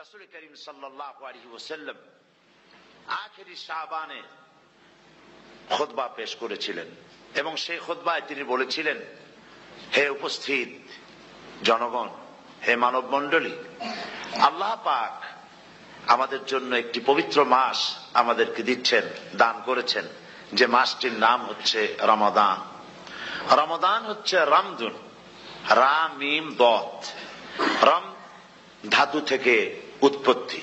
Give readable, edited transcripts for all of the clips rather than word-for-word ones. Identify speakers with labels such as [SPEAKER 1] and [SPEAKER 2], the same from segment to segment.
[SPEAKER 1] রাসূল করিম সাল্লাল্লাহু আলাইহি ওয়াসাল্লাম আখিরি শাবানে খুতবা পেশ করেছিলেন এবং সেই খুতবায় তিনি বলেছিলেন, হে উপস্থিত জনগণ, হে মানব মণ্ডলী, আল্লাহ পাক আমাদের জন্য একটি পবিত্র মাস আমাদেরকে দিচ্ছেন, দান করেছেন, যে মাসটির নাম হচ্ছে রমাদান। রমাদান হচ্ছে রামদুন, রা মিম দত, রম ধাতু থেকে উৎপত্তি,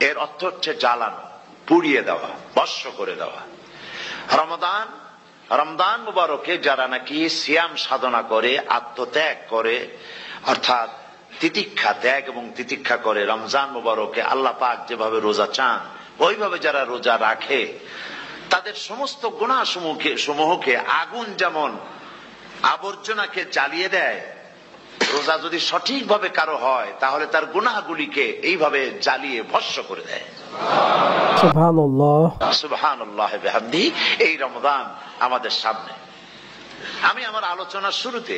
[SPEAKER 1] এর অর্থ হচ্ছে জ্বালানো, পুড়িয়ে দেওয়া, ভস্ম করে দেওয়া। রমাদান, রমজান মুবারকে যারা নাকি সিয়াম সাধনা করে, আত্মত্যাগ করে, অর্থাৎ তিতিক্ষা, ত্যাগ এবং তিতিক্ষা করে, রমজান মুবারকে আল্লাহ পাক যেভাবে রোজা চান ওইভাবে যারা রোজা রাখে, তাদের সমস্ত গুনাহ সমূহকে আগুন যেমন আবর্জনাকে জ্বালিয়ে দেয়, রোজা যদি সঠিকভাবে কারো হয় তাহলে তার গুনাহগুলিকে এইভাবে জ্বালিয়ে ভস্ম করে দেয়।
[SPEAKER 2] সুবহানাল্লাহ
[SPEAKER 1] সুবহানাল্লাহ বিহামদিহি। এই রমজান আমাদের সামনে। আমি আমার আলোচনার শুরুতে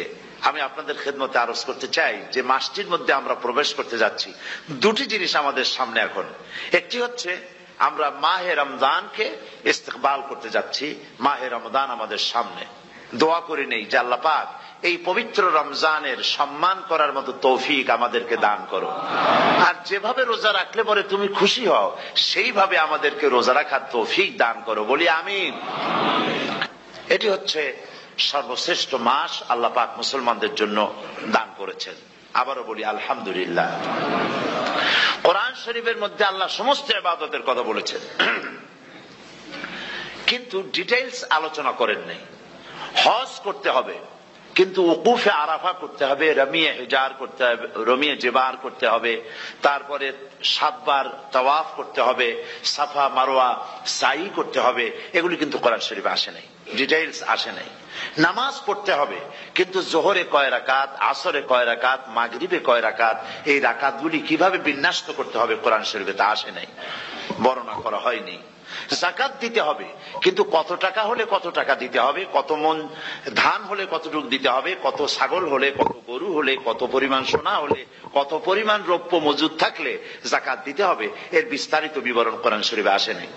[SPEAKER 1] আমি আপনাদের খেদমতে আরজ করতে চাই যে মাসটির মধ্যে আমরা প্রবেশ করতে যাচ্ছি, দুটি জিনিস আমাদের সামনে এখন। একটি হচ্ছে আমরা মাহে রমজানকে ইস্তেকবাল করতে যাচ্ছি, মাহে রমজান আমাদের সামনে। দোয়া করে নেই যে আল্লাহ পাক এই পবিত্র রমজানের সম্মান করার মতো তৌফিক আমাদেরকে দান করো, আর যেভাবে রোজা রাখলে পরে তুমি খুশি হও সেইভাবে আমাদেরকে রোজা রাখার তৌফিক দান করো, বলি আমিন। এটি হচ্ছে সর্বশ্রেষ্ঠ মাস আল্লাহ পাক মুসলমানদের জন্য দান করেছেন। আবারও বলি আলহামদুলিল্লাহ। কোরআন শরীফের মধ্যে আল্লাহ সমস্ত ইবাদতের কথা বলেছেন, কিন্তু ডিটেইলস আলোচনা করেন নাই। হজ করতে হবে, কিন্তু উকুফে আরাফা করতে হবে, রমিয়ে হিজার করতে হবে, রমিয়ে জেবার করতে হবে, তারপরে 7 বার তাওয়াফ করতে হবে, সাফা মারওয়া সাই করতে হবে। এগুলি কিন্তু কোরআন শরীফে আসে নাই, ডিটেইলস আসে নাই। নামাজ পড়তে হবে, কিন্তু জোহরে কয় রাকাত, আসরে কয় রাকাত, মাগরিবে কয় রাকাত, এই রাকাতগুলি কিভাবে বিন্যস্ত করতে হবে কোরআন শরীফে তা আসে নাই, বর্ণনা করা হয়নি। যাকাত দিতে হবে, কিন্তু কত টাকা হলে কত টাকা দিতে হবে, কত মন ধান হলে কতটুকু দিতে হবে, কত ছাগল হলে, কত গরু হলে, কত পরিমাণ সোনা হলে, কত পরিমাণ রৌপ্য মজুদ থাকলে যাকাত দিতে হবে, এর বিস্তারিত বিবরণ কোরআন শরীফে আসে নাই।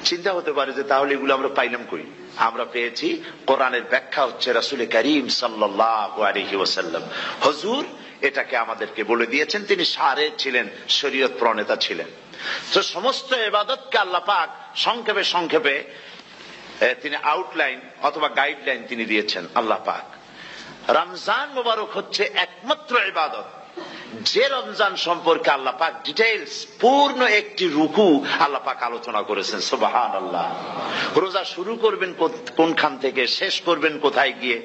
[SPEAKER 1] চিন্তা হতে পারে যে তাহলে এগুলো আমরা পাইলাম কই? আমরা পেয়েছি কোরআনের ব্যাখ্যা হচ্ছে রাসূল করিম সাল্লাল্লাহু আলাইহি ওয়াসাল্লাম, হুজুর এটাকে আমাদেরকে বলে দিয়েছেন। তিনি শারে ছিলেন, শরীয়ত প্রণেতা ছিলেন। তো সমস্ত ইবাদতকে আল্লাহ পাক সংক্ষেপে সংক্ষেপে তিনি আউটলাইন অথবা গাইডলাইন তিনি দিয়েছেন আল্লাহ পাক। রমজান মুবারক হচ্ছে একমাত্র ইবাদত যে রমজান সম্পর্কে আল্লাহ পাক ডিটেইলস পূর্ণ একটি রুকু আল্লাহ পাক আলোচনা করেছেন। সুবহানাল্লাহ। রোজা শুরু করবেন কোনখান থেকে, শেষ করবেন কোথায় গিয়ে,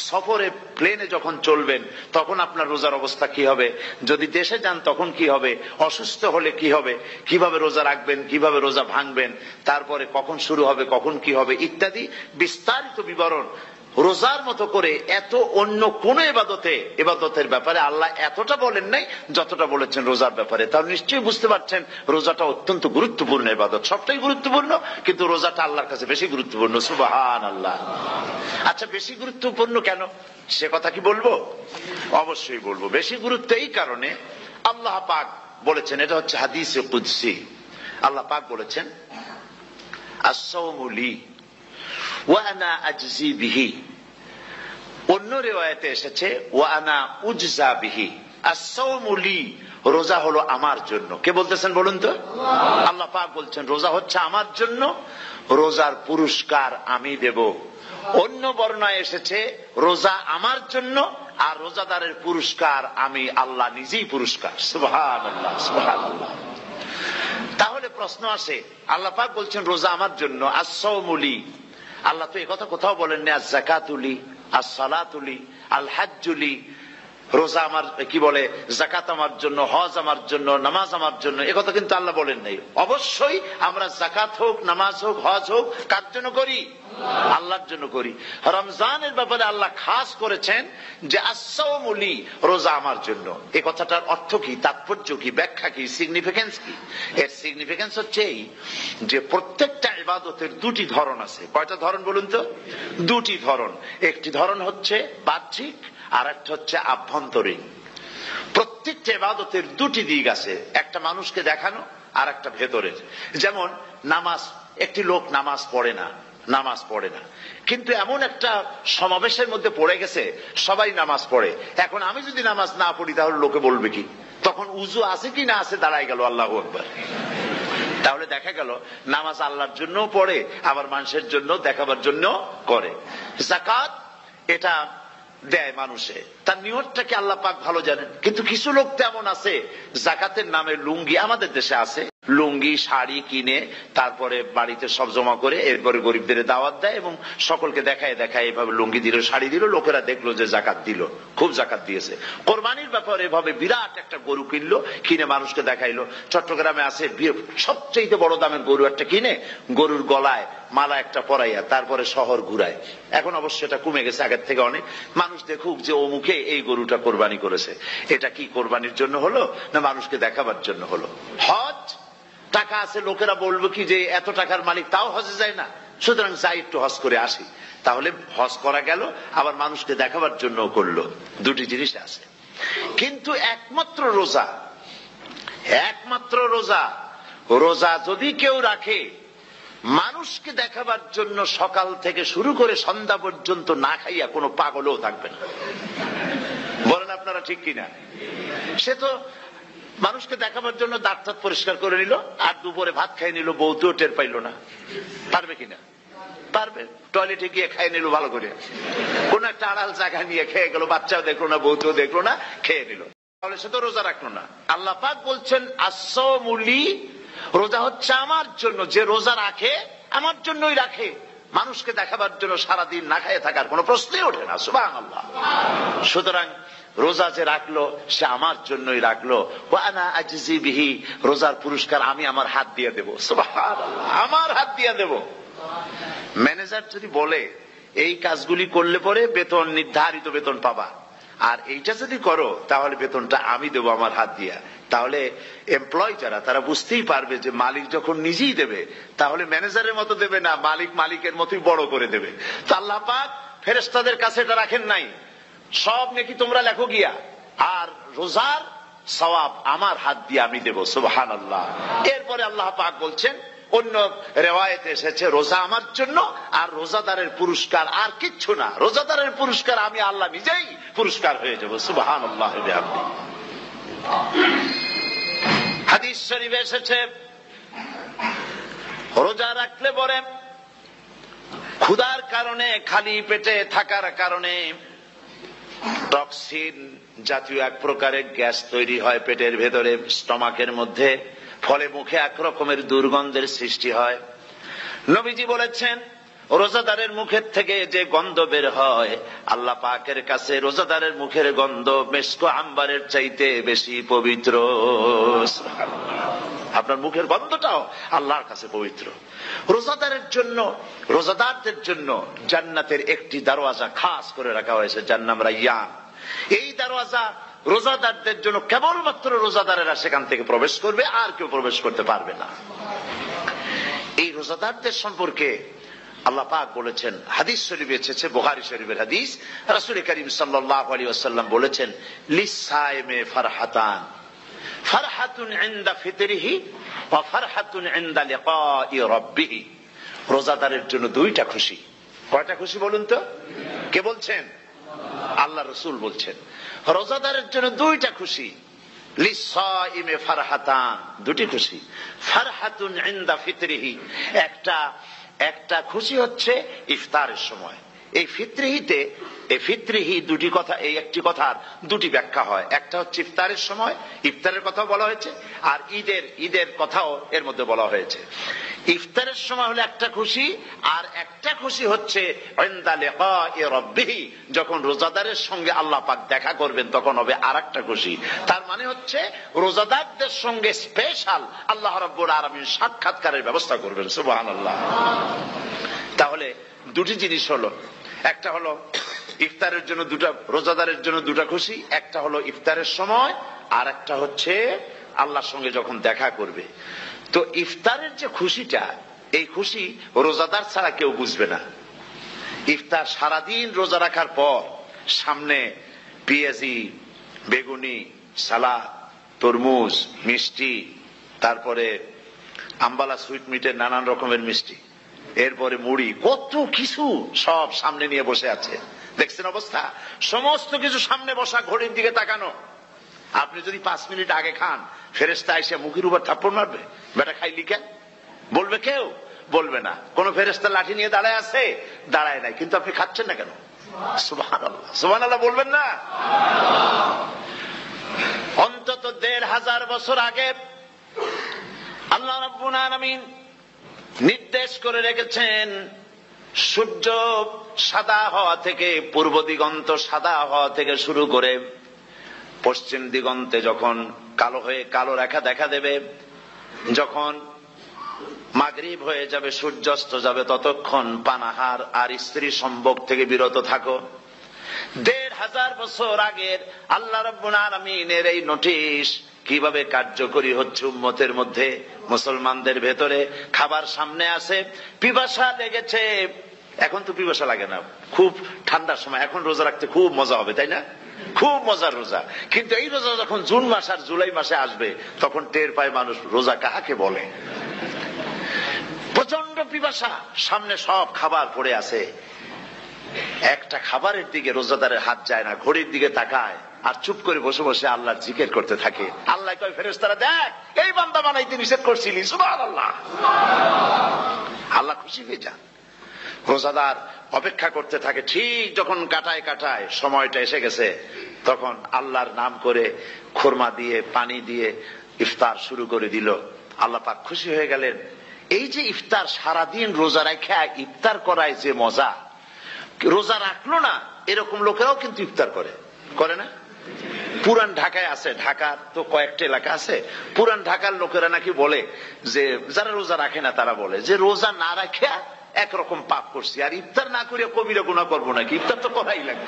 [SPEAKER 1] সফরে প্লেনে যখন চলবেন তখন আপনার রোজার অবস্থা কি হবে, যদি দেশে যান তখন কি হবে, অসুস্থ হলে কি হবে, কিভাবে রোজা রাখবেন, কিভাবে রোজা ভাঙবেন, তারপরে কখন শুরু হবে, কখন কি হবে ইত্যাদি বিস্তারিত বিবরণ। রোজার মতো করে এত অন্য কোন ইবাদতের ব্যাপারে আল্লাহ এতটা বলেন নাই যতটা বলেছেন রোজার ব্যাপারে। তাহলে নিশ্চয়ই বুঝতে পারছেন রোজাটা অত্যন্ত গুরুত্বপূর্ণ ইবাদত। সবটাই গুরুত্বপূর্ণ, কিন্তু রোজাটা আল্লাহর কাছে বেশি গুরুত্বপূর্ণ। সুবহানাল্লাহ। আচ্ছা, বেশি গুরুত্বপূর্ণ কেন সে কথা কি বলবো? অবশ্যই বলবো। বেশি গুরুত্ব এই কারণে, আল্লাহ পাক বলেছেন, এটা হচ্ছে হাদিসে কুদসি। আল্লাহ পাক বলেছেন, আস-সাওমু লি ওয়া আনা আজজি বিহি। অন্য রিওয়ায়াতে এসেছে ওয়া আনা উজজা বিহি। আস-সাওমু লি, রোজা হলো আমার জন্য। কে বলতেছেন বলুন তো? আল্লাহ পাক বলছেন রোজা হচ্ছে আমার জন্য, রোজার পুরস্কার আমি দেব। অন্য বর্ণনায় এসেছে রোজা আমার জন্য আর রোজাদারের পুরস্কার আমি আল্লাহ নিজেই পুরস্কার। সুবহানাল্লাহ, সুবহানাল্লাহ। তাহলে প্রশ্ন আসে, আল্লাহ পাক বলছেন রোজা আমার জন্য, আস-সাওমু লি। আল্লাহ তো একথা কোথাও বলেননি আজ-যাকাতুলি, আস-সালাতুলি, আল-হাজ্জুলি। রোজা আমার কি বলে, যাকাত আমার জন্য, হজ আমার জন্য, নামাজ আমার জন্য, একথা কিন্তু আল্লাহ বলেন নাই। অবশ্যই আমরা যাকাত হোক, নামাজ হোক, হজ হোক কার জন্য করি? আল্লাহর জন্য করি। রমজানের ব্যাপারে আল্লাহ খাস করেছেন যে আস-সাওমু লি, রোজা আমার জন্য। এই কথাটার অর্থ কি, তাৎপর্য কি, ব্যাখ্যা কি, সিগনিফিকেন্স কি? এর সিগনিফিকেন্স হচ্ছে এই যে প্রত্যেকটা ইবাদতের দুটি ধরন আছে। কয়টা ধরন বলুন তো? দুটি ধরন। একটি ধরন হচ্ছে বাহ্যিক, আর একটা হচ্ছে আভ্যন্তরীণ। প্রত্যেকটা ইবাদতের দুটি দিক আছে, একটা মানুষকে দেখানো আর একটা ভেতরের। যেমন নামাজ, একটি লোক নামাজ পড়ে না, কিন্তু এমন একটা সমাবেশের মধ্যে পড়ে গেছে সবাই নামাজ পড়ে। এখন আমি যদি নামাজ না পড়ি তাহলে লোকে বলবে কি? তখন উজু আছে কি না আছে দাঁড়ায় গেল আল্লাহু আকবার। তাহলে দেখা গেল নামাজ আল্লাহর জন্য পড়ে, আবার মানুষের জন্য দেখাবার জন্য করে। যাকাত এটা দেয় মানুষে, তার নিয়তটাকে আল্লাহ পাক ভালো জানেন। কিন্তু কিছু লোক তেমন আছে যাকাতের নামে লুঙ্গি, আমাদের দেশে আছে, লুঙ্গি শাড়ি কিনে তারপরে বাড়িতে সব জমা করে এরপরে গরিবদের দাওয়াত দেয় এবং সকলকে দেখায় এভাবে লুঙ্গি দিল, শাড়ি দিল, লোকেরা দেখলো যে জাকাত দিল, খুব জাকাত দিয়েছে। কোরবানির ব্যাপারে এভাবে বিরাট একটা গরু কিনলো, কিনে মানুষকে দেখাইলো। চট্টগ্রামে আছে সবচেয়ে বড় দামের গরু একটা কিনে গরুর গলায় মালা একটা পরাইয়া তারপরে শহর ঘুরায়। এখন অবশ্য এটা কমে গেছে আগের থেকে অনেক। মানুষ দেখুক যে অমুকে এই গরুটা কোরবানি করেছে। এটা কি কোরবানির জন্য হলো না মানুষকে দেখাবার জন্য হলো? হজ, টাকা আছে, লোকেরা বলবো কি যে এত টাকার মালিক তাও হজে যায় না, সুতরাং যাই একটু হজ করে আসি। তাহলে হজ করা গেল, আবার মানুষকে দেখাবার জন্য করলো। দুটি জিনিস আছে। কিন্তু একমাত্র রোজা যদি কেউ রাখে মানুষকে দেখাবার জন্য সকাল থেকে শুরু করে সন্ধ্যা পর্যন্ত না খাইয়া কোনো পাগলও থাকবে না। বলেন আপনারা ঠিক কিনা? সে তো মানুষকে দেখাবার জন্য দাঁত পরিষ্কার করে নিল আর দুপুরে ভাত খাই নিল, বউতেও টের পাইল না। পারবে কিনা? পারবে। টয়লেটে গিয়ে খাই নিল ভালো করে, কোন একটা আড়াল জায়গা নিয়ে খেয়ে গেল, বাচ্চাও দেখলো না, বউতেও দেখলো না, খেয়ে নিল। তাহলে সে তো রোজা রাখলো না। আল্লাহ পাক বলছেন আস-সাওমুলি, রোজা হচ্ছে আমার জন্য। যে রোজা রাখে আমার জন্যই রাখে, মানুষকে দেখাবার জন্য সারাদিন না খাইয়ে থাকার কোন প্রশ্নই ওঠে না। সুবহানাল্লাহ। সুতরাং রোজা যে রাখলো সে আমার জন্যই রাখলো। ওয়া আনা আজজি বিহি, রোজার পুরস্কার আমি আমার হাত দিয়ে দেব। সুবহানাল্লাহ, আমার হাত দিয়ে দেব। ম্যানেজার যদি বলে এই কাজগুলি করলে পরে বেতন, নির্ধারিত বেতন পাবা, আর এইটা যদি করো তাহলে বেতনটা আমি দেবো আমার হাত দিয়া, তাহলে এমপ্লয় যারা তারা বুঝতেই পারবে যে মালিক যখন নিজেই দেবে তাহলে ম্যানেজারের মতো দেবে না, মালিক মালিকের মতোই বড় করে দেবে। তো আল্লাহ পাক ফেরেশতাদের কাছে এটা রাখেন নাই, সব নাকি তোমরা লেখো গিয়া, আর রোজার সওয়াব আমার হাত দিয়ে আমি দেব। সুবহানাল্লাহ। এরপরে আল্লাহ পাক বলছেন, অন্য রিওয়ায়েতে এসেছে রোজা আমার জন্য, আর রোজাদারের পুরস্কার আর কিচ্ছু না, রোজাদারের পুরস্কার আমি আল্লাহ নিজেই পুরস্কার হয়ে যাব। সুবহানাল্লাহ। হাদিস শরীফে এসেছে রোজা রাখলে পরে ক্ষুধার কারণে, খালি পেটে থাকার কারণে টক্সিন জাতীয় এক প্রকারের গ্যাস তৈরি হয় পেটের ভেতরে, স্টমাকের মধ্যে, ফলে মুখে এক রকমের দুর্গন্ধের সৃষ্টি হয়। নবীজি বলেছেন রোজাদারের মুখের থেকে যে গন্ধ বের হয় আল্লাহ পাকের কাছে রোজাদারের মুখের গন্ধ মেশকো আম্বারের চাইতে বেশি পবিত্র। আপনার মুখের গন্ধটাও আল্লাহর কাছে পবিত্র। রোজাদারদের জন্য জান্নাতের একটি দরওয়াজা খাস করে রাখা হয়েছে, যার নাম রায়্যান। এই দরওয়াজা রোজাদারদের জন্য, কেবলমাত্র রোজাদারেরা সেখান থেকে প্রবেশ করবে, আর কেউ প্রবেশ করতে পারবে না। এই রোজাদারদের সম্পর্কে আল্লাহ পাক বলেছেন, হাদিস শরীফে এসেছে, বুখারী শরীফের হাদিস, রাসূল করিম সাল্লাল্লাহু আলাইহি ওয়াসাল্লাম বলেছেন লিসায়েমে ফারহাতান, ফারহাতুন ইনদা ফিতরিহি ওয়া ফারহাতুন ইনদা লিকাই রাব্বিহি। রোজাদারের জন্য দুইটা খুশি। কয়টা খুশি বলুন তো? কে বলছেন? আল্লাহ রাসূল বলছেন রোজাদারের জন্য দুইটা খুশি। লিসায়েমে ফারহাতান, দুটি খুশি। ফারহাতুন ইনদা ফিতরিহি, একটা খুশি হচ্ছে ইফতারের সময়। এই ফিতরিহি দুটি কথা, এই একটি কথার দুটি ব্যাখ্যা হয়। একটা হচ্ছে ইফতারের সময়, ইফতারের কথা বলা হয়েছে, আর ঈদের কথাও এর মধ্যে বলা হয়েছে। ইফতারের সময় হলো একটা খুশি, আর একটা খুশি হচ্ছে ইনদা লিকাই রাব্বিহি, যখন রোজাদারের সঙ্গে আল্লাহ পাক দেখা করবেন তখন হবে আরেকটা খুশি। তার মানে হচ্ছে রোজাদারদের সঙ্গে স্পেশাল আল্লাহ রাব্বুল আলামিন সাক্ষাৎকারের ব্যবস্থা করবেন। সুবহানাল্লাহ। তাহলে দুটি জিনিস হলো, একটা হলো ইফতারের জন্য দুটা, রোজাদারের জন্য দুটা খুশি, একটা হলো ইফতারের সময়, আর একটা হচ্ছে আল্লাহর সঙ্গে যখন দেখা করবে। তো ইফতারের যে খুশিটা, এই খুশি রোজাদার ছাড়া কেউ বুঝবে না। ইফতার সারাদিন রোজা রাখার পর সামনে পেঁয়াজি, বেগুনি, সালাদ, তরমুজ, মিষ্টি, তারপরে আম্বালা সুইট মিটের নানান রকমের মিষ্টি, এরপরে মুড়ি, কত কিছু সব সামনে নিয়ে বসে আছে। দেখছেন অবস্থা? সমস্ত কিছু সামনে বসা, ঘড়ির দিকে তাকানো। আপনি যদি 5 মিনিট আগে খান, ফেরেশতা এসে মুখের উপর থাপ্পড় মারবে, বেটা খাইলি কেন বলবে? কেউ বলবে না। কোন ফেরেশতা লাঠি নিয়ে দাঁড়ায় আছে? দাঁড়ায় নাই, কিন্তু আপনি খাচ্ছেন না কেন? সুবহানাল্লাহ, সুবহানাল্লাহ বলবেন না? অন্তত 1500 বছর আগে আল্লাহ রাব্বুল আলামিন নির্দেশ করে রেখেছেন, সূর্য সাদা হওয়া থেকে, পূর্ব দিগন্ত সাদা হওয়া থেকে শুরু করে পশ্চিম দিগন্তে যখন কালো হয়ে কালো রেখা দেখা দেবে, যখন মাগরিব হয়ে যাবে, সূর্যাস্ত যাবে, ততক্ষণ পানাহার আর স্ত্রী সম্ভোগ থেকে বিরত থাকো। 1500 বছর আগের আল্লাহ রাব্বুল আলামিনের এই নোটিশ কিভাবে কার্যকরী হচ্ছে উম্মতের মধ্যে, মুসলমানদের ভেতরে। খাবার সামনে আছে, পিপাসা লেগেছে। এখন তো পিপাসা লাগে না, খুব ঠান্ডার সময়, এখন রোজা রাখতে খুব মজা হবে, তাই না? খুব মজার রোজা। কিন্তু এই রোজা যখন জুন মাস আর জুলাই মাসে আসবে, তখন টের পায় মানুষ রোজা কাকে বলে। প্রচন্ড পিপাসা, সামনে সব খাবার পড়ে আছে, একটা খাবারের দিকে রোজাদারের হাত যায় না, ঘড়ির দিকে তাকায় আর চুপ করে বসে বসে আল্লাহর জিকির করতে থাকে। আল্লাহ কয়, ফেরেশতারা দেখ, এই বান্দা বানাইতে নিষেধ করছিলি, সুবহানাল্লাহ। আল্লাহ খুশি হয়ে যান। রোজাদার অপেক্ষা করতে থাকে, ঠিক যখন কাটায় কাটায় সময়টা এসে গেছে, তখন আল্লাহর নাম করে খুরমা দিয়ে, পানি দিয়ে ইফতার শুরু করে দিল। আল্লাহ পাক খুশি হয়ে গেলেন। এই যে ইফতার, সারাদিন রোজা রাখা ইফতার করায় যে মজা, রোজা রাখলো না এরকম লোকেরাও কিন্তু ইফতার করে, করে না? পুরান ঢাকায় আছে, ঢাকার তো কয়েকটা এলাকা আছে, পুরান ঢাকার লোকেরা নাকি বলে যে, যারা রোজা রাখে না তারা বলে যে, রোজা না রাখে একরকম পাপ করছি, আর ইফতার না করে কবিরা গুনাহ করবো নাকি, ইফতার তো করাই লাগে।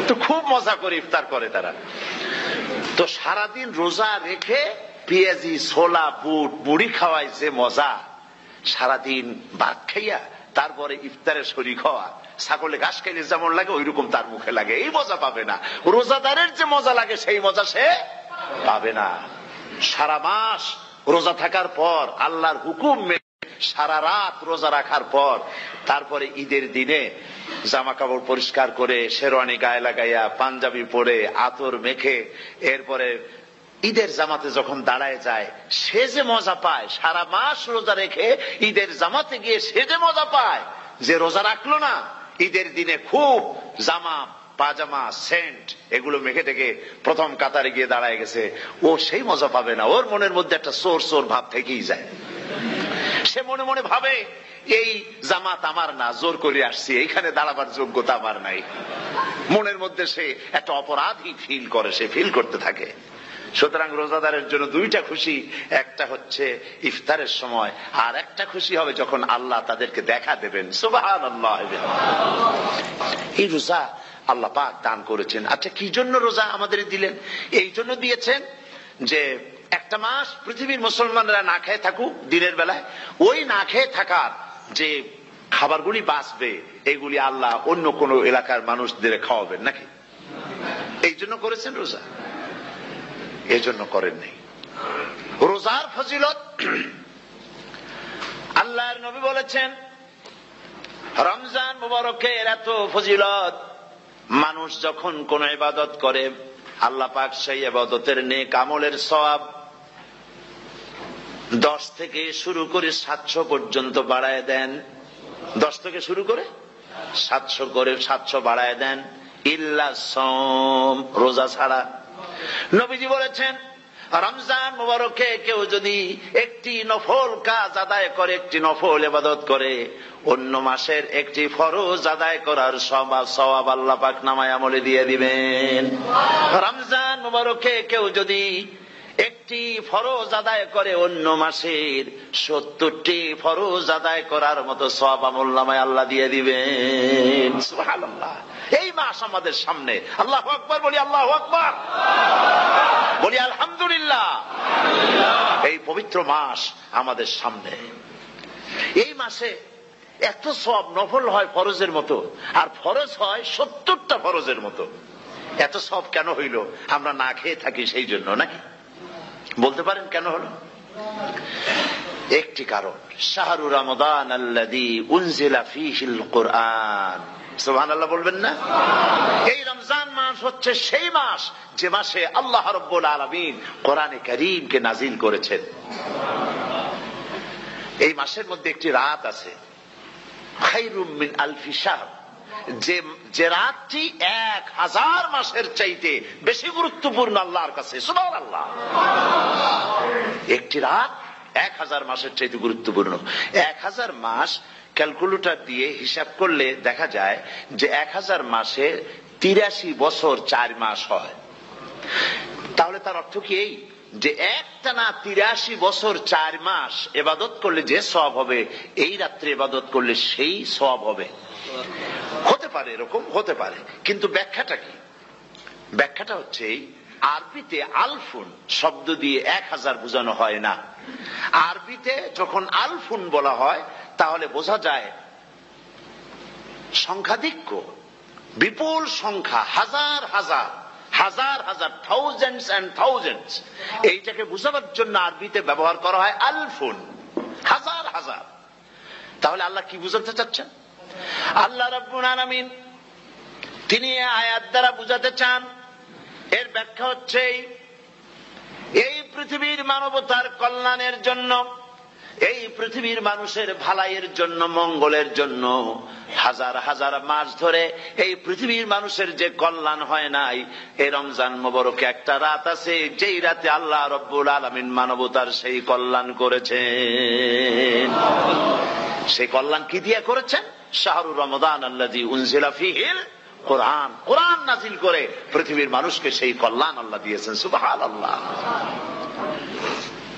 [SPEAKER 1] তো খুব মজা করে ইফতার করে তারা। তো সারাদিন রোজা রেখে পেঁয়াজি, ছোলা, বুট, মুড়ি খাওয়ায় যে মজা, সারাদিন ভাত খাইয়া তারপরে ইফতারে শরীক হওয়া, ছাগলে ঘাস খাইলে যেমন লাগে ওই রকম তার মুখে লাগে, এই মজা পাবে না। রোজাদারের যে মজা লাগে সেই মজা সে পাবে না। সারা মাস রোজা থাকার পর, আল্লাহর হুকুম মেনে সারা রাত রোজা রাখার পর, তারপরে ঈদের দিনে জামা কাপড় পরিষ্কার করে, শেরওয়ানি গায়ে লাগাইয়া, পাঞ্জাবি পরে, আতর মেখে, এরপরে ঈদের জামাতে যখন দাঁড়ায় যায়, সে যে মজা পায়, সারা মাস রোজা রেখে ঈদের জামাতে গিয়ে সে যে মজা পায়, যে রোজা রাখলো না, ঈদের দিনে খুব জামা, পাজামা, সেন্ট এগুলো মেখে টেকে প্রথম কাতারে গিয়ে দাঁড়ায় গেছে, ও সেই মজা পাবে না। ওর মনের মধ্যে একটা চোর চোর ভাব থেকেই যায়। সে মনে মনে ভাবে, এই জামাত আমার না, জোর করে আসছি, এইখানে দাঁড়াবার যোগ্যতা আমার নাই। মনের মধ্যে সে একটা অপরাধী ফিল করে, সে ফিল করতে থাকে। সুতরাং রোজাদারের জন্য দুইটা খুশি, একটা হচ্ছে ইফতারের সময়, আর একটা খুশি হবে যখন আল্লাহ তাদেরকে দেখা দেবেন। সুবহানাল্লাহ। এই রোজা আল্লাহ পাক দান করেছেন। আচ্ছা, কি জন্য রোজা আমাদের দিলেন? এই জন্য দিয়েছেন যে একটা মাস পৃথিবীর মুসলমানরা না খেয়ে থাকুক দিনের বেলায়, ওই না খেয়ে থাকার যে খাবারগুলি বাঁচবে, এগুলি আল্লাহ অন্য কোন এলাকার মানুষদের খাওয়াবেন নাকি? এই জন্য করেছেন রোজা, এই জন্য করেন নাই। রোজার ফজিলত আল্লাহর নবী বলেছেন, রমজান মুবারকের এত ফজিলত, মানুষ যখন কোন ইবাদত করে, আল্লাহ পাক সেই ইবাদতের নেক আমলের সওয়াব 10 থেকে শুরু করে 700 পর্যন্ত বাড়ায় দেন। 10 থেকে শুরু করে 700 করে 700 বাড়ায় দেন, ইল্লা সাওম, রোজা ছাড়া। নবীজি বলেছেন, রমজান মুবারকে কেউ যদি একটি নফল কাজ আদায় করে, একটি নফল ইবাদত করে, অন্য মাসের একটি ফরজ আদায় করার সওয়াব আল্লাহ পাক নামায়ে আমলে দিয়ে দিবেন। রমজান মুবারকে কেউ যদি একটি ফরজ আদায় করে, অন্য মাসের 70টি ফরজ আদায় করার মতো সওয়াব আমলনামায় আল্লাহ দিয়ে দিবেন। সুবহানাল্লাহ। এই মাস আমাদের সামনে, আল্লাহু আকবার বলি, আল্লাহু আকবার বলি, আলহামদুলিল্লাহ। এই পবিত্র মাস আমাদের সামনে। এই মাসে এত সওয়াব, নফল হয় ফরজের মতো, আর ফরজ হয় 70টা ফরজের মতো। এত সব কেন হইল? আমরা না খেয়ে থাকি সেই জন্য নাকি? বলতে পারেন কেন হলো? একটি কারণ, শাহরু রমাদান আল্লাযী উনজিলা ফীহিল কুরআন। সুবহানাল্লাহ বলবেন না? এই রমজান মাস হচ্ছে সেই মাস যে মাসে আল্লাহ রাব্বুল আলামিন কোরআনে কারীমকে নাজিল করেছেন। এই মাসের মধ্যে একটি রাত আছে, খায়রুম মিন আলফি শাহর, যে রাতটি 1000 মাসের চাইতে বেশি গুরুত্বপূর্ণ আল্লাহর কাছে। সুবহানাল্লাহ। একটি রাত 1000 মাসের চাইতে গুরুত্বপূর্ণ। 1000 মাস ক্যালকুলেটর দিয়ে হিসাব করলে দেখা যায় যে 1000 মাসে 83 বছর 4 মাস হয়। তাহলে তার অর্থ কি এই যে একটানা 83 বছর 4 মাস ইবাদত করলে যে সওয়াব হবে, এই রাত্রে ইবাদত করলে সেই সওয়াব হবে? হতে পারে, এরকম হতে পারে, কিন্তু ব্যাখ্যাটা কি? ব্যাখ্যাটা হচ্ছে আরবিতে আলফুন শব্দ দিয়ে 1000 বোঝানো হয় না। আরবিতে যখন আলফুন বলা হয় তাহলে বোঝা যায় সংখ্যাধিক্য, বিপুল সংখ্যা, হাজার হাজার হাজার হাজার, থাউজেন্ডস এন্ড থাউজেন্ডস। এইটাকে বোঝাবার জন্য আরবিতে ব্যবহার করা হয় আলফুন, হাজার হাজার। তাহলে আল্লাহ কি বুঝাতে চাচ্ছেন? আল্লাহ রাব্বুল আলামিন তিনি আয়াত দ্বারা বুঝাতে চান, এর ব্যাখ্যা হচ্ছে এই পৃথিবীর মানবতার কল্যাণের জন্য, এই পৃথিবীর মানুষের ভালাইয়ের জন্য, মঙ্গলের জন্য হাজার হাজার মাস ধরে এই পৃথিবীর মানুষের যে কল্যাণ হয় নাই, এই রমজান মোবারকে একটা রাত আছে যেই রাতে আল্লাহ রাব্বুল আলামিন মানবতার সেই কল্যাণ করেছেন। সেই কল্যাণ কি দিয়ে করেছেন? শাহরু রমাদান আল্লাযী উনজিলা ফীহিল কোরআন, কোরআন নাজিল করে পৃথিবীর মানুষকে সেই কল্যাণ আল্লাহ দিয়েছেন। সুবহানাল্লাহ।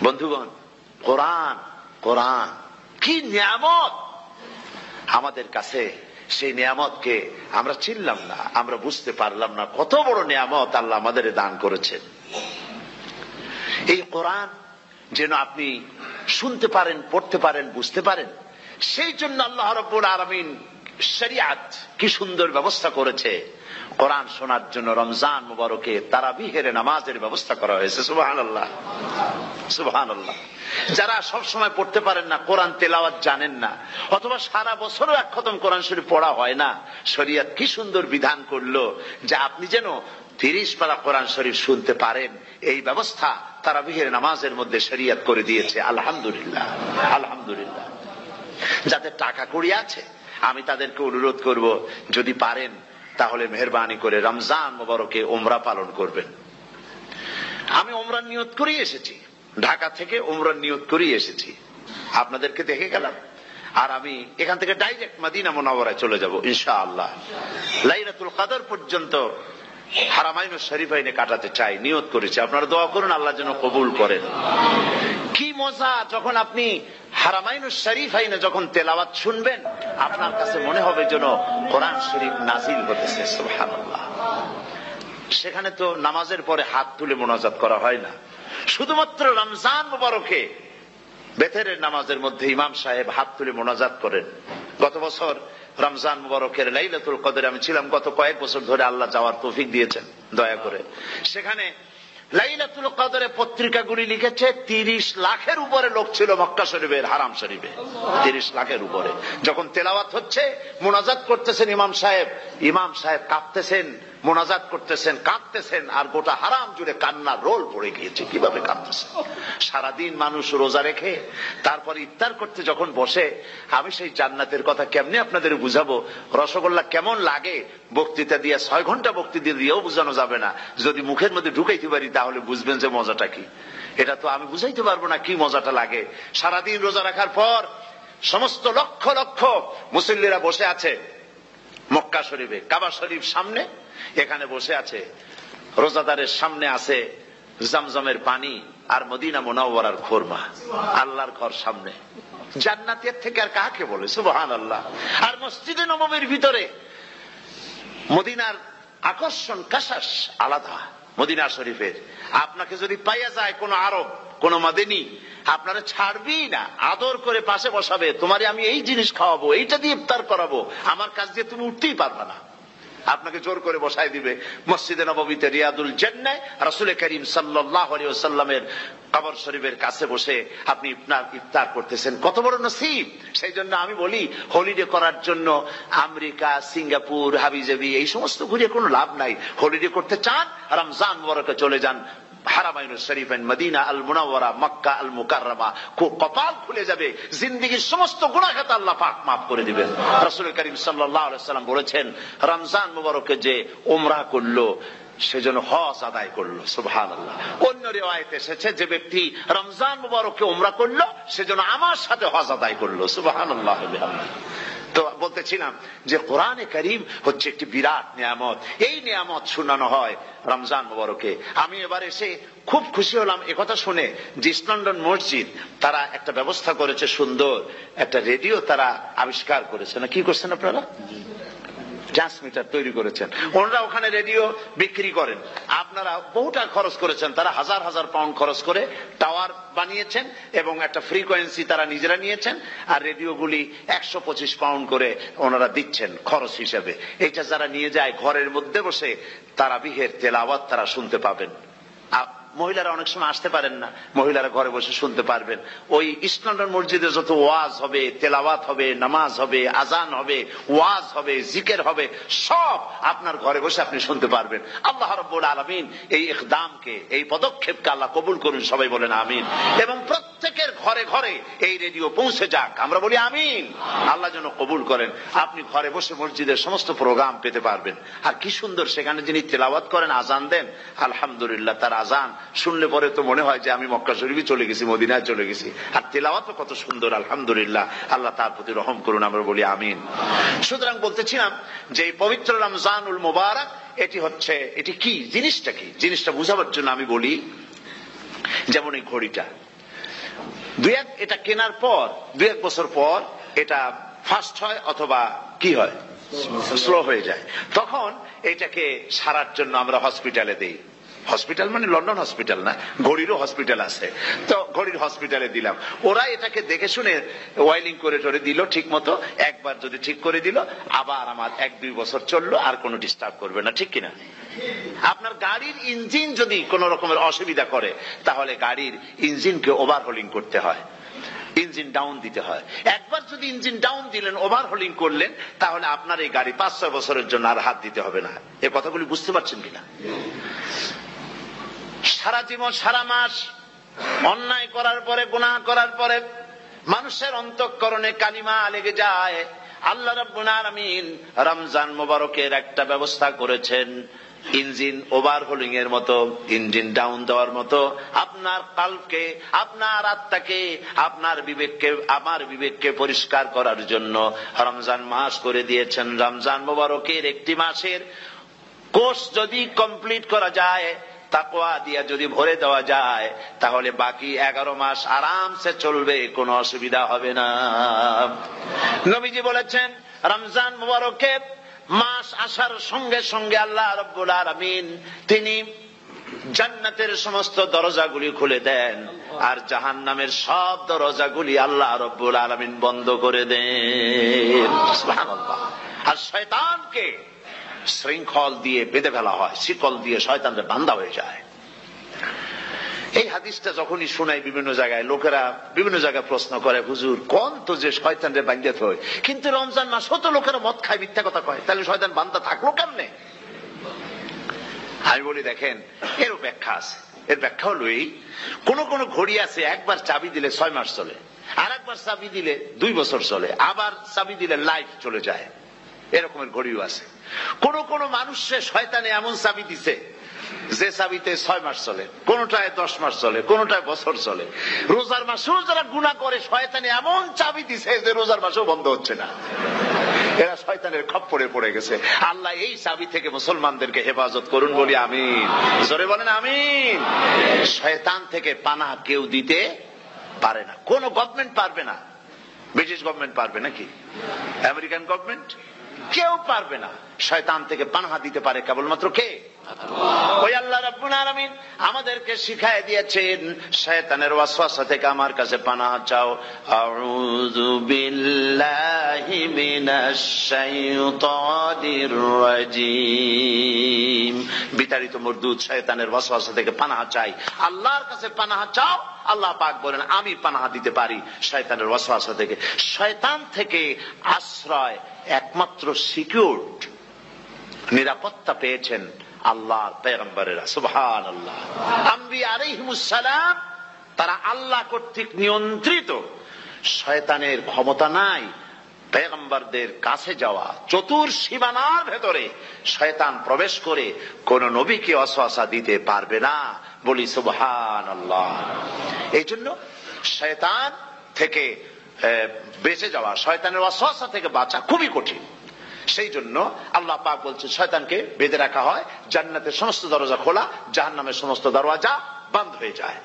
[SPEAKER 1] বন্ধুগণ, কোরআন, কোরআন কি নিয়ামত আমাদের কাছে! সেই নিয়ামতকে আমরা চিনলাম না, আমরা বুঝতে পারলাম না কত বড় নিয়ামত আল্লাহ আমাদের দান করেছেন। এই কোরআন যেন আপনি শুনতে পারেন, পড়তে পারেন, বুঝতে পারেন, সেই জন্য আল্লাহ রাব্বুল আলামিন শরিয়াত কি সুন্দর ব্যবস্থা করেছে। কোরআন শোনার জন্য রমজান মুবারকে তারাবিহের নামাজের ব্যবস্থা করা হয়েছে। সুবহানাল্লাহ, সুবহানাল্লাহ। যারা সব সময় পড়তে পারেন না, কোরআন তেলাওয়াত জানেন না, অথবা সারা বছরও এক খতম কোরআন শরীফ পড়া হয় না, শরিয়ত কি সুন্দর বিধান করলো যে আপনি যেন 30 পারা কোরআন শরীফ শুনতে পারেন। এই ব্যবস্থা তারাবিহের নামাজের মধ্যে শরিয়ত করে দিয়েছে। আলহামদুলিল্লাহ, আলহামদুলিল্লাহ। যাদের টাকা কড়ি আছে আমি তাদেরকে অনুরোধ করব, যদি পারেন তাহলে মেহেরবানি করে রমজান মুবারকে উমরা পালন করবেন। আমি উমরার নিয়ত করে এসেছি, ঢাকা থেকে উমরার নিয়ত করে এসেছি, আপনাদেরকে দেখে গেলাম। আর আমি এখান থেকে ডাইরেক্ট মদিনা মুনাওয়ারায় চলে যাব ইনশাআল্লাহ। লাইলাতুল কদর পর্যন্ত হারামাইনুশ শরীফাইনে কাটাতে চাই, নিয়ত করেছি। আপনারা দোয়া করুন আল্লাহ যেন কবুল করেন। কি মজা যখন আপনি হারামাইনুশ শরীফাইনে যখন তেলাওয়াত শুনবেন, আপনার কাছে মনে হবে যেন কোরআন শরীফ নাজিল হতেছে। সুবহানাল্লাহ। সেখানে তো নামাজের পরে হাত তুলে মোনাজাত করা হয় না, শুধুমাত্র রমজান মুবারকে বেতেরের নামাজের মধ্যে ইমাম সাহেব হাত তুলে মোনাজাত করেন। গত বছর রমজান মুবারকের লাইলাতুল কদরে আমি ছিলাম, গত কয়েক বছর ধরে আল্লাহ যাওয়ার তৌফিক দিয়েছেন দয়া করে। সেখানে লাইলাতুল কদরে পত্রিকাগুলি লিখেছে 30 লাখের উপরে লোক ছিল মক্কা শরীফের, হারাম শরীফে 30 লাখের উপরে। যখন তেলাওয়াত হচ্ছে, মোনাজাত করতেছেন ইমাম সাহেব কাঁপতেছেন, মোনাজাত করতেছেন, কাঁদতেছেন, আর গোটা হারাম জুড়ে কান্নার রোল পড়ে গিয়েছে। কিভাবে কাঁদতেছে! সারাদিন মানুষ রোজা রেখে তারপর ইফতার করতে যখন বসে, আমি সেই জান্নাতের কথা কেমনে আপনাদের বুঝাবো? রসগোল্লা কেমন লাগে বক্তৃতা দিয়ে 6 ঘন্টা বক্তৃতা দিয়েও বোঝানো যাবে না। যদি মুখের মধ্যে ঢুকাইতে পারি তাহলে বুঝবেন যে মজাটা কি। এটা তো আমি বুঝাইতে পারবো না কি মজাটা লাগে। সারাদিন রোজা রাখার পর সমস্ত লক্ষ লক্ষ মুসল্লিরা বসে আছে মক্কা শরীফে, কাবা শরীফ সামনে, এখানে বসে আছে। রোজাদারের সামনে আছে জমজমের পানি আর মদিনা মুনাওয়ারার খুরমা। আল্লাহর ঘর সামনে, জান্নাতের থেকে আর কাকে বলে! সুবহানাল্লাহ। আর মসজিদে নববীর ভিতরে মদিনার আকর্ষণ কাশাস আলাদা। মদিনা শরীফের আপনাকে যদি পাইয়া যায় কোন আরব, কোন মাদিনী, আপনারা ছাড়বি না, আদর করে পাশে বসাবে, তোমারে আমি এই জিনিস খাওয়াবো, এইটা দিয়ে ইফতার করাবো, আমার কাছ দিয়ে তুমি উঠতেই পারবে না। আপনাকে জোর করে বসাই দিবে মসজিদে নববীতে রিয়াদুল জান্নাহ রাসূল করিম সাল্লাল্লাহু আলাইহি ওয়াসাল্লামের কবর শরীফের কাছে বসে আপনি ইফতার করতেছেন, কত বড় নসিব। সেই জন্য আমি বলি হলিডে করার জন্য আমেরিকা, সিঙ্গাপুর, হাবিজাবি এই সমস্ত ঘুরে কোনো লাভ নাই। হলিডে করতে চান রমজান মুবারকে চলে যান হারামাইন শরীফাইন, মদিনা আল মুনাওয়ারা, মক্কা আল মুকাররমা। কপাল খুলে যাবে, জিন্দেগীর সমস্ত গুনাহ খাতা আল্লাহ পাক maaf করে দিবেন। রাসূল করিম সাল্লাল্লাহু আলাইহি ওয়াসাল্লাম বলেছেন রমজান মুবারকে যে উমরা করলো সেজন্য হজ আদায় করলো। সুবহানাল্লাহ। অন্য রিওয়ায়াতে এসেছে যে ব্যক্তি রমজান মুবারকে উমরা করলো সেজন্য আমার সাথে হজ আদায় করলো। সুবহানাল্লাহ। তো বলতেছিলাম যে কোরআনে কারীম হচ্ছে একটি বিরাট নিয়ামত। এই নিয়ামত শোনানো হয় রমজান মুবারকে। আমি এবার এসে খুব খুশি হলাম একথা শুনে যে ইস্ট লন্ডন মসজিদ তারা একটা ব্যবস্থা করেছে, সুন্দর একটা রেডিও তারা আবিষ্কার করেছে। না কি করছেন আপনারা? ট্রান্সমিটার তৈরি করেছেন। ওনারা ওখানে রেডিও বিক্রি করেন। আপনারা বহুটা খরচ করেছেন, তারা হাজার হাজার পাউন্ড খরচ করে টাওয়ার বানিয়েছেন এবং একটা ফ্রিকোয়েন্সি তারা নিজেরা নিয়েছেন, আর রেডিওগুলি 125 পাউন্ড করে ওনারা দিচ্ছেন খরচ হিসেবে। এটা যারা নিয়ে যায় ঘরের মধ্যে বসে তারাবিহের তেলাওয়াত তারা শুনতে পাবেন। মহিলারা অনেক সময় আসতে পারেন না, মহিলারা ঘরে বসে শুনতে পারবেন। ওই ইস্ট লন্ডন মসজিদে যত ওয়াজ হবে, তেলাওয়াত হবে, নামাজ হবে, আজান হবে, ওয়াজ হবে, জিকির হবে, সব আপনার ঘরে বসে আপনি শুনতে পারবেন। আল্লাহ রাব্বুল আলামিন এই ইকদামকে, এই পদক্ষেপকে আল্লাহ কবুল করুন, সবাই বলেন আমিন। এবং প্রত্যেকের ঘরে ঘরে এই রেডিও পৌঁছে যাক, আমরা বলি আমিন। আল্লাহ যেন কবুল করেন। আপনি ঘরে বসে মসজিদের সমস্ত প্রোগ্রাম পেতে পারবেন। আর কি সুন্দর সেখানে যিনি তেলাওয়াত করেন, আজান দেন, আলহামদুলিল্লাহ, তার আজান শুনলে পরে তো মনে হয় যে আমি মক্কা শরীফে চলে গেছি, মদিনায় চলে গেছি। আর তেলাওয়াত কত সুন্দর, আলহামদুলিল্লাহ। আল্লাহ তার প্রতি রহম করুন, আমরা বলি আমিন। সুতরাং বলতেছিলাম যে এই পবিত্র রমজানুল মুবারক এটি কি জিনিসটা, কি জিনিসটা বুঝাবার জন্য আমি বলি, যেমন এই ঘড়িটা এটা কেনার পর 2-1 বছর পর এটা ফাস্ট হয় অথবা কি হয়, স্লো হয়ে যায়। তখন এটাকে সারার জন্য আমরা হসপিটালে দেই। হসপিটাল মানে লন্ডন হসপিটাল না, ঘড়িরও হসপিটাল আছে। তো ঘড়ির হসপিটালে দিলাম, ওরা এটাকে দেখে শুনে ওয়াইলিং করে টরে দিল ঠিক মতো। একবার যদি ঠিক করে দিল, আবার আমার 1-2 বছর চললো, আর কোনো ডিস্টার্ব করবে না, ঠিক কিনা? আপনার গাড়ির ইঞ্জিন যদি কোন রকমের অসুবিধা করে, তাহলে গাড়ির ইঞ্জিনকে ওভারহোলিং করতে হয়, ইঞ্জিন ডাউন দিতে হয়। একবার যদি ইঞ্জিন ডাউন দিলেন, ওভারহোলিং করলেন, তাহলে আপনার এই গাড়ি 5-6 বছরের জন্য আর হাত দিতে হবে না। এই কথাগুলি বুঝতে পারছেন কিনা? সারা জীবন, সারা মাস অন্যায় করার পরে, গুনাহ করার পরে মানুষের অন্তঃকরণে কালিমা লেগে যায়। আল্লাহ রাব্বুল আলামিন রমজান মুবারকের একটা ব্যবস্থা করেছেন, ইঞ্জিন ওভারহোলিং এর মতো, ইঞ্জিন ডাউন দেওয়ার মতো। আপনার কালকে, আপনার আত্মাকে, আপনার বিবেককে, আমার বিবেককে পরিষ্কার করার জন্য রমজান মাস করে দিয়েছেন। রমজান মুবারকের একটি মাসের কোর্স যদি কমপ্লিট করা যায়, তাকওয়া দিয়া যদি ভরে দেওয়া যায়, তাহলে বাকি 11 মাস আরামসে চলবে, কোনো অসুবিধা হবে না। নবীজি বলেছেন রমজান মুবারকে মাস আসার সঙ্গে সঙ্গে আল্লাহ রাব্বুল আলামিন তিনি জান্নাতের সমস্ত দরজাগুলি খুলে দেন, আর জাহান্নামের সব দরজাগুলি আল্লাহ রাব্বুল আলামিন বন্ধ করে দেন। সুবহানাল্লাহ। আর শয়তানকে শৃঙ্খল দিয়ে বেঁধে ফেলা হয়, শিকল দিয়ে শয়তানরা বান্ধা হয়ে যায়। এই হাদিসটা যখনই শোনাই বিভিন্ন জায়গায়, লোকেরা বিভিন্ন জায়গায় প্রশ্ন করে, হুজুর কোন তো যে শয়তানরে বান্ধা হয়, কিন্তু রমজান মাস হতো লোকেরা মদ খায়, মিথ্যা কথা কয়, তাহলে শয়তান বান্ধা থাকলো কেমনে? আমি বলি দেখেন, এরও ব্যাখ্যা আছে। এর ব্যাখ্যা হলো এই, কোন কোন ঘড়ি আছে একবার চাবি দিলে 6 মাস চলে, আর একবার চাবি দিলে 2 বছর চলে, আবার চাবি দিলে লাইফ চলে যায়। এরকমের ঘড়িও আছে। কোন কোন মানুষের শয়তানে এমন চাবি দিছে যে চাবিতে 6 মাস চলে, কোনটায় 10 মাস চলে, কোনটায় বছর চলে। রোজার মাসেও যারা গুনাহ করে, শয়তানে এমন চাবি দিছে যে রোজার মাসেও বন্ধ হচ্ছে না। এরা শয়তানের খপ্পরে পড়ে গেছে। আল্লাহ এই চাবি থেকে মুসলমানদেরকে হেফাজত করুন, বলি আমিন। জোরে বলেন আমিন। শয়তান থেকে পানাহ কেউ দিতে পারে না, কোন গভর্নমেন্ট পারবে না। ব্রিটিশ গভর্নমেন্ট পারবে নাকি? American government? কেউ পারবে না। শয়তান থেকে পানাহ দিতে পারে কেবলমাত্র কে? ওই আল্লাহ রাব্বুল আলামিন আমাদেরকে শিখায় দিয়েছেন শয়তানের ওয়াসওয়াসা থেকে আমার কাছে পানাহ চাও। আউযু বিল্লাহি মিনাশ শাইতানির রাজিম। বিতাড়িত মরদুদ শয়তানের ওয়াসওয়াসা থেকে পানাহ চাই, আল্লাহর কাছে পানাহ চাও। আল্লাহ পাক বলেন আমি পানাহ দিতে পারি শয়তানের ওয়াসওয়াসা থেকে। শয়তান থেকে আশ্রয় একমাত্র সিকিউরড, নিরাপত্তা পেয়েছেন আল্লাহর পয়গম্বরেরা। সুবহানাল্লাহ। আম্বিয়া আলাইহিমুস সালাম তারা আল্লাহ কর্তৃক নিয়ন্ত্রিত, শয়তানের ক্ষমতা নাই পয়গম্বরদের কাছে যাওয়া। চতুর সীমানার ভেতরে শয়তান প্রবেশ করে কোন নবীকে ওয়াসওয়াসা দিতে পারবে না, বলি সুবহানাল্লাহ। এই জন্য শয়তান থেকে বেঁচে যাওয়া, শয়তানের ওয়াসওয়াসা থেকে বাঁচা খুবই কঠিন। সেই জন্য আল্লাহ পাক বলছে শয়তানকে বেঁধে রাখা হয়, জান্নাতের সমস্ত দরজা খোলা, জাহান্নামের সমস্ত দরজা বন্ধ হয়ে যায়।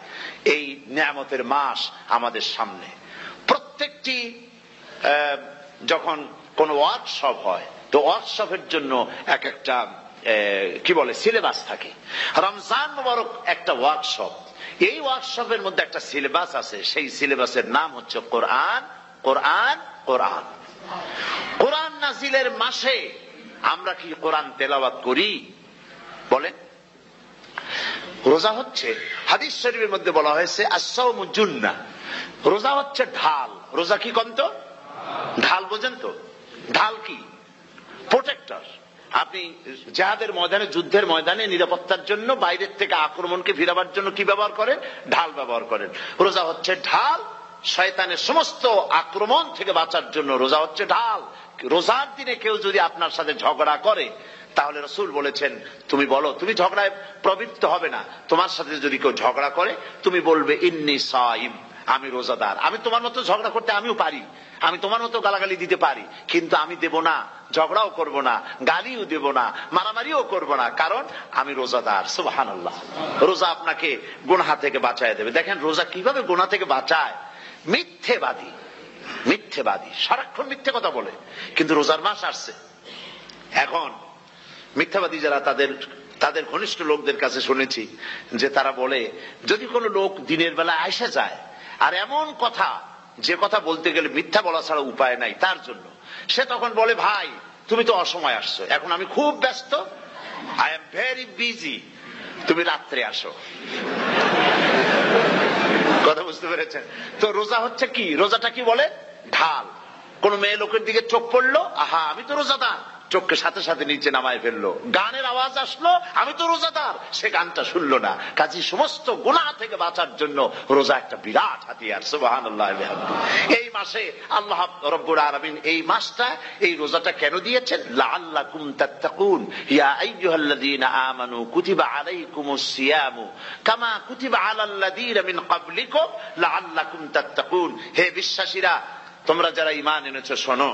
[SPEAKER 1] এই নিয়ামতের মাস আমাদের সামনে। প্রত্যেকটি যখন কোন ওয়ার্কশপ হয়, তো ওয়ার্কশপের জন্য এক একটা কি বলে সিলেবাস থাকে। রমজান মুবারক একটা ওয়ার্কশপ। এই ওয়ার্কশপের মধ্যে একটা সিলেবাস আছে, সেই সিলেবাসের নাম হচ্ছে কোরআন। কোরআন কোরআন কোরআন নাজিলের মাসে আমরা কি কোরআন তেলাওয়াত করি? বলেন। রোজা হচ্ছে, হাদিস শরীফের মধ্যে বলা হয়েছে আস-সাওমু জুন্নাহ, রোজা হচ্ছে ঢাল। রোজা কি কন্ত? ঢাল। বোঝেন তো ঢাল কি? প্রোটেক্টর। আপনি জিহাদের ময়দানে, যুদ্ধের ময়দানে নিরাপত্তার জন্য, বাইরের থেকে আক্রমণকে ফিরাবার জন্য কি ব্যবহার করেন? ঢাল ব্যবহার করেন। রোজা হচ্ছে ঢাল। শয়তানের সমস্ত আক্রমণ থেকে বাঁচার জন্য রোজা হচ্ছে ঢাল। রোজার দিনে কেউ যদি আপনার সাথে ঝগড়া করে, তাহলে রাসূল বলেছেন তুমি বলো, তুমি ঝগড়ায় প্রবৃত্ত হবে না। তোমার সাথে যদি কেউ ঝগড়া করে, তুমি বলবে ইন্নী সাইম, আমি রোজাদার। আমি তোমার মতো ঝগড়া করতে আমিও পারি, আমি তোমার মতো গালাগালি দিতে পারি, কিন্তু আমি দেব না, ঝগড়াও করব না, গালিও দেব না, মারামারিও করব না, কারণ আমি রোজাদার। সুবহানাল্লাহ। রোজা আপনাকে গুনাহ থেকে বাঁচায় দেবে। দেখেন রোজা কিভাবে গুনাহ থেকে বাঁচায়। মিথ্যেবাদী, মিথ্যেবাদী সারাক্ষণ মিথ্যে কথা বলে, কিন্তু রোজার মাস আসছে। এখন মিথ্যাবাদী যারা, তাদের ঘনিষ্ঠ লোকদের কাছে শুনেছি যে তারা বলে, যদি কোনো লোক দিনের বেলা আইসা যায় আর এমন কথা, যে কথা বলতে গেলে মিথ্যা বলা ছাড়া উপায় নাই তার জন্য, সে তখন বলে ভাই তুমি তো অসময় আসছো, এখন আমি খুব ব্যস্ত, আই এম ভেরি বিজি, তুমি রাত্রে আসো। কথা বুঝতে পেরেছেন তো? রোজা হচ্ছে কি? রোজাটা কি বলে? ঢাল। কোন মেয়ে লোকের দিকে চোখ পড়লো, আহা আমি তো রোজাদার, চোখকে সাথে সাথে নিচে নামায় ফেললো। গানের আওয়াজ আসলো, আমি তো রোজাদার, সে গানটা শুনলো না। কাজী সমস্ত গুনাহ থেকে বাঁচার জন্য রোজা একটা বিরাট হাতিয়ার। সুবহানাল্লাহ। এই মাসে আল্লাহ রাব্বুল আলামিন এই মাসটা, এই রোজাটা কেন দিয়েছেন? লাআল্লাকুম তাত্তাকুন, ইয়া আইয়ুহাল্লাযীনা আমানু কুতিবা আলাইকুমুস সিয়ামু কামা কুতিবা আলাল্লাযীনা মিন ক্বাবলিকুম লাআল্লাকুম তাত্তাকুন। হে বিশ্বাসীরা, তোমরা যারা ঈমান এনেছো, শোনো,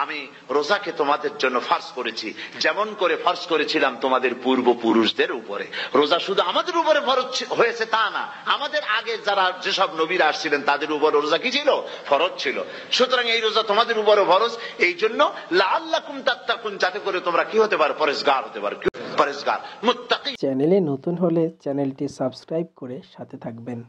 [SPEAKER 1] আমি রোজাকে তোমাদের জন্য ফরজ করেছি, যেমন করে ফরজ করেছিলাম তোমাদের পূর্বপুরুষদের উপরে। রোজা শুধু আমাদের উপরে ফরজ হয়েছে তা না, আমাদের আগে যারা যেসব নবীরা আসছিলেন তাদের উপর রোজা কি ছিল? ফরজ ছিল। সুতরাং এই রোজা তোমাদের উপরে ফরজ, এই জন্য লাআল্লাকুম তাত্তাকুন, যাতে করে তোমরা কি হতে পারো? পরেজগার হতে পারো। পরেজগার মুত্তাকি।
[SPEAKER 2] চ্যানেলে নতুন হলে চ্যানেলটি সাবস্ক্রাইব করে সাথে থাকবেন।